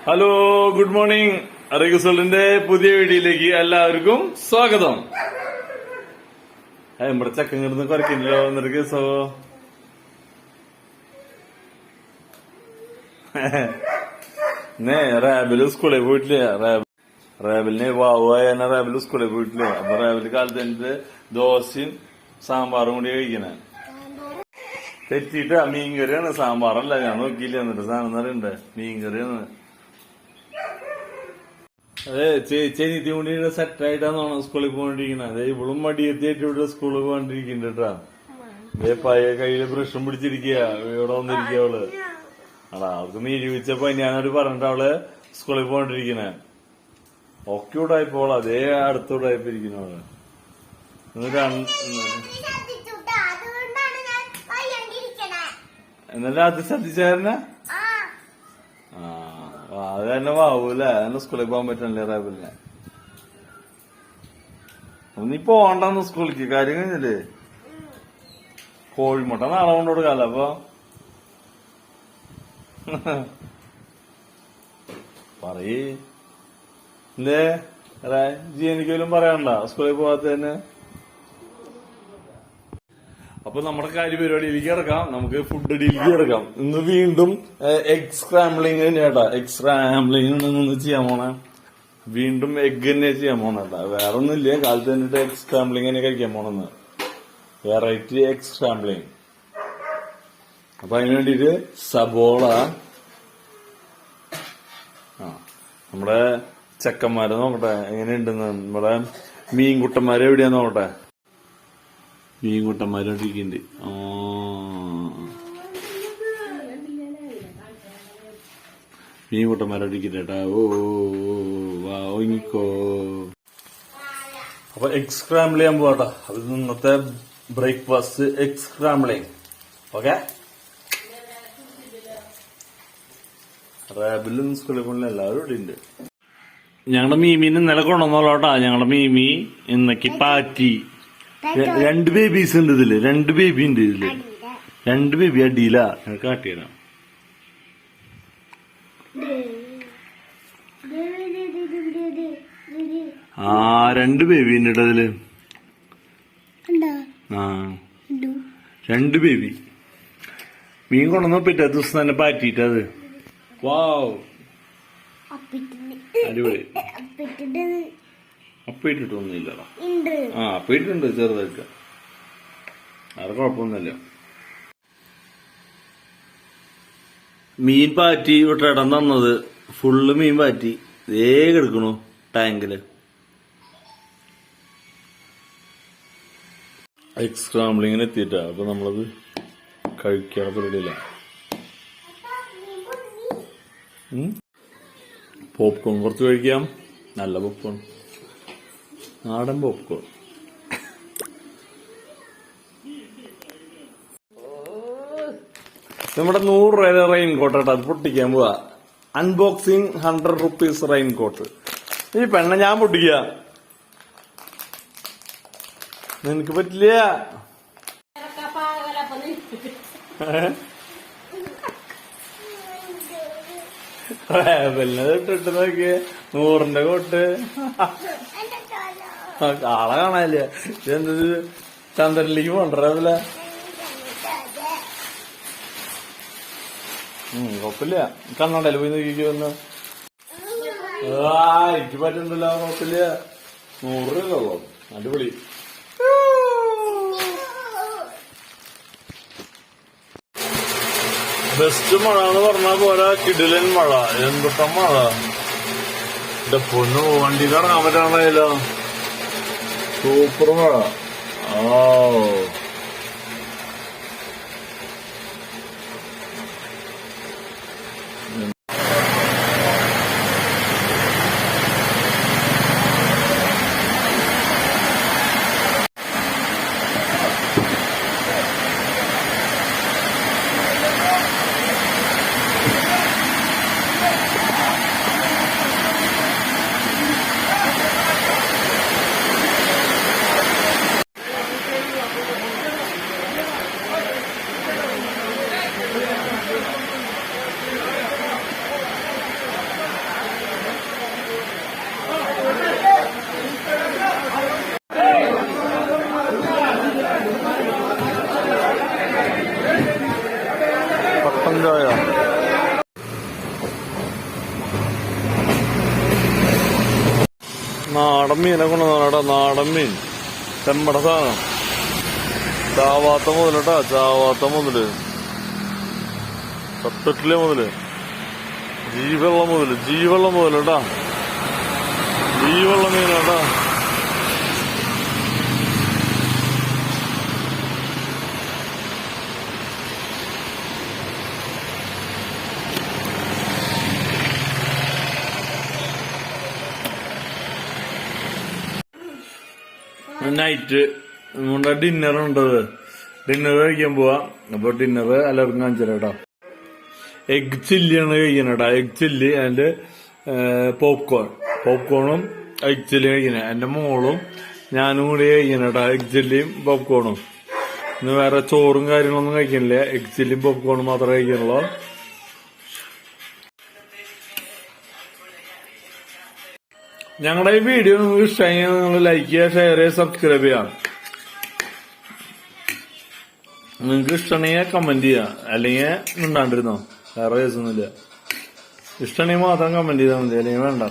Hello, good morning. അറിയിക്കുസലിന്റെ പുതിയ വീഡിയോയിലേക്ക് എല്ലാവർക്കും സ്വാഗതം. നമ്മുടെ ചക്കൻ കിടന്ന് കുറയ്ക്കില്ലല്ലോ എന്നൊരു കേസോ. റാബില് സ്കൂളിൽ പോയിട്ടില്ലേ? റാബിലിന് വാവുവായ റാബില് സ്കൂളിൽ പോയിട്ടില്ലേ? അപ്പൊ റാബില് കാലത്ത് എന്നിട്ട് ദോശയും സാമ്പാറും കൂടി കഴിക്കണേ. തെറ്റിട്ടാ, മീൻകറിയാണ്, സാമ്പാറല്ല. ഞാൻ നോക്കിയില്ല. എന്നിട്ട് സാധനം അറിയണ്ടേ, മീൻകറിയാണ്. അതെ, ചേച്ചി കൂടി സെറ്റായിട്ടാണ് സ്കൂളിൽ പോകണ്ടിരിക്കണേ. അതെ, ഇവളും മടിയെത്തിയിട്ട് ഇവിടെ സ്കൂളിൽ പോകാണ്ടിരിക്കണ്ടാ. അതേ പഴയ കയ്യില് ബ്രഷും പിടിച്ചിരിക്കുക. ഇവിടെ വന്നിരിക്കുക അവള്. അവൾക്ക് നീരി വെച്ചപ്പോ ഞാനോട് പറഞ്ഞിട്ട് അവള് സ്കൂളിൽ പോകണ്ടിരിക്കണേ. ഒക്കെ ഇവിടായിപ്പോൾ അതേ അടുത്തോടായിപ്പോ ഇരിക്കുന്നവള്. എന്നാലും അത് ശ്രദ്ധിച്ചായിരുന്ന അത് തന്നെ വാവൂല. അതന്നെ സ്കൂളിൽ പോകാൻ പറ്റണല്ലേ റാബിലിനെ. നീ പോണ്ടെന്ന് സ്കൂളിലേക്ക്. കാര്യം കഴിഞ്ഞില്ലേ? കോഴിമുട്ട നാളെ കൊണ്ട് കൊടുക്കാല്ലോ. അപ്പൊ പറയേ എന്തേ ജി, എനിക്കൊന്നും പറയാനുണ്ടോ സ്കൂളിൽ പോകാത്തന്നെ? അപ്പൊ നമ്മുടെ കാര്യപരിപാടിയിലേക്ക് കിടക്കാം. നമുക്ക് ഫുഡ് ഡീലിലേക്ക് കിടക്കാം. ഇന്ന് വീണ്ടും എഗ് സ്ക്രാംബ്ലിങ് തന്നെയാട്ടാ. എഗ് സ്ക്രാംബ്ലിങ് ഒന്ന് ചെയ്യാൻ പോണേ. വീണ്ടും എഗ് തന്നെ ചെയ്യാൻ പോണേട്ടാ. വേറെ ഒന്നുമില്ല. കാലത്ത് തന്നിട്ട് എഗ് സ്ക്രാംബ്ലിങ് തന്നെ കഴിക്കാൻ പോണെന്ന്. Variety egg scrambling. അപ്പൊ അതിന് വേണ്ടിട്ട് സബോള, നമ്മുടെ ചെക്കന്മാരെ നോക്കട്ടെ എങ്ങനെയുണ്ടെന്ന്. നമ്മുടെ മീൻകുട്ടന്മാരെ എവിടെയാന്ന് നോക്കട്ടെ. മീൻകുട്ടന്മാരോണ്ടിരിക്കുന്നുണ്ട്. മീൻകുട്ടന്മാരോണ്ടിരിക്കണ്ടേട്ടാ. ഓങ്ങിക്കോ. അപ്പൊ എഗ് സ്ക്രാമ്പിൾ ചെയ്യാൻ പോവാട്ടാ. അത് ഇന്നത്തെ ബ്രേക്ക്ഫാസ്റ്റ് എഗ് സ്ക്രാമ്പിളിങ്. ഓക്കെ. റാബിലും സ്കൂളിൽ പോലും എല്ലാവരും ഇവിടെ ഉണ്ട്. ഞങ്ങളുടെ മീമീന് ഇന്നലെ കൊണ്ടുവന്നോളാട്ടാ. ഞങ്ങളുടെ മീമി ഇന്നക്ക് പാറ്റി. 2 ബേബീസ് ഉണ്ട് ഇതില്. 2 ബേബി ഉണ്ട് ഇതില്. 2 ബേബി അടിയില. ഞങ്ങൾക്ക് കാട്ടിയരാം. 2 ബേബി ഉണ്ട് ഇതില്. 2 ബേബി. മീൻ കൊണ്ടുവന്ന പിറ്റേ ദിവസം തന്നെ പാറ്റിട്ടത്. വാവ്, അടിപൊളി. അപ്പിട്ടിട്ടൊന്നുമില്ലടാ. അപ്പിട്ടുണ്ട് ചെറുതായിട്ട്. വേറെ കുഴപ്പമൊന്നുമില്ല. മീൻ പാറ്റി വിട്ടേടം തന്നത്. ഫുള്ള് മീൻ പാറ്റി വേഗം എടുക്കണു ടാങ്കില്. എഗ് സ്ക്രാംബ്ലിങ്ങിന് എത്തിയിട്ടാ. അപ്പൊ നമ്മളത് കഴിക്കാൻ പരിപാടിയില്ല. പോപ്കോൺ കുറച്ച് കഴിക്കാം. നല്ല പോപ്കോൺ, നാടൻ പോപ്കോൺ. നമ്മുടെ 100 രൂപയുടെ റെയിൻകോട്ട് കേട്ടോ. അത് പൊട്ടിക്കാൻ പോവാ. Unboxing 100 rupees raincoat. ഈ പെണ്ണ ഞാൻ പൊട്ടിക്ക. നിനക്ക് പറ്റില്ല. ഇട്ടിട്ട് നോക്കിയേ. 100ന്റെ കോട്ട്. ആളെ കാണാനില്ല. ഇതെന്തത് ചന്ദ്രനിലേക്ക് കൊണ്ടുവരാവില്ല. കുഴപ്പമില്ല. കണ്ണടയിൽ പോയി നോക്കിക്കോ ഒന്ന്. എനിക്ക് പറ്റുന്നില്ല. കുഴപ്പമില്ല. 100 രൂപ ഉള്ളു. അടിപൊളി. ബെസ്റ്റ് മഴ എന്ന് പറഞ്ഞാൽ പോരാ, കിടിലൻ മഴ. എന്തൊക്കെ മഴ. എന്റെ പൊന്നു, വണ്ടി കറങ്ങാൻ പറ്റാണല്ലോ. സൂപ്പർ മഴ. നാടൻ മീനെ കൊണ്ടുവന്നാടാ, നാടൻ മീൻ ചെമ്പട സാധനം. ചാവാത്ത മുതലട്ടാ, ചാവാത്ത മുതല്, ചത്തിട്ടില്ലേ മുതല്, ജീവെള്ള മുതല്, ജീവെള്ള മുതലട്ടാ, ജീവെള്ള മീനാട്ടാ. നൈറ്റ് നമ്മുടെ ഡിന്നർ ഉണ്ടത്, ഡിന്നർ കഴിക്കാൻ പോവാ. അപ്പൊ ഡിന്നർ എല്ലാവർക്കും കാണിച്ചു തരാം കേട്ടോ. എഗ് ചില്ലിയാണ് കഴിക്കണേട്ടാ, എഗ് ചില്ലി ആൻഡ് പോപ്കോണും എഗ് ചില്ലി കഴിക്കണേ. എന്റെ മോളും ഞാനും കൂടി കഴിക്കണേട്ടാ, എഗ് ചില്ലിയും പോപ്കോണും. ഇന്ന് വേറെ ചോറും കാര്യങ്ങളൊന്നും കഴിക്കണില്ല, എഗ് ചില്ലിയും പോപ്കോണും മാത്രമേ കഴിക്കാനുള്ളൂ. ഞങ്ങളുടെ ഈ വീഡിയോ നിങ്ങൾക്ക് ഇഷ്ടമായി നിങ്ങൾ ലൈക്ക് ചെയ്യുക, ഷെയർ ചെയ്യുക, സബ്സ്ക്രൈബ് ചെയ്യാം. നിങ്ങൾക്ക് ഇഷ്ടമാണെങ്കിൽ കമന്റ് ചെയ്യുക, അല്ലെങ്കിൽ മിണ്ടാണ്ടിരുന്നോ, വേറെ കേസൊന്നുമില്ല. ഇഷ്ടമാണെങ്കിൽ മാത്രം കമന്റ് ചെയ്താൽ മതി, അല്ലെങ്കിൽ വേണ്ട.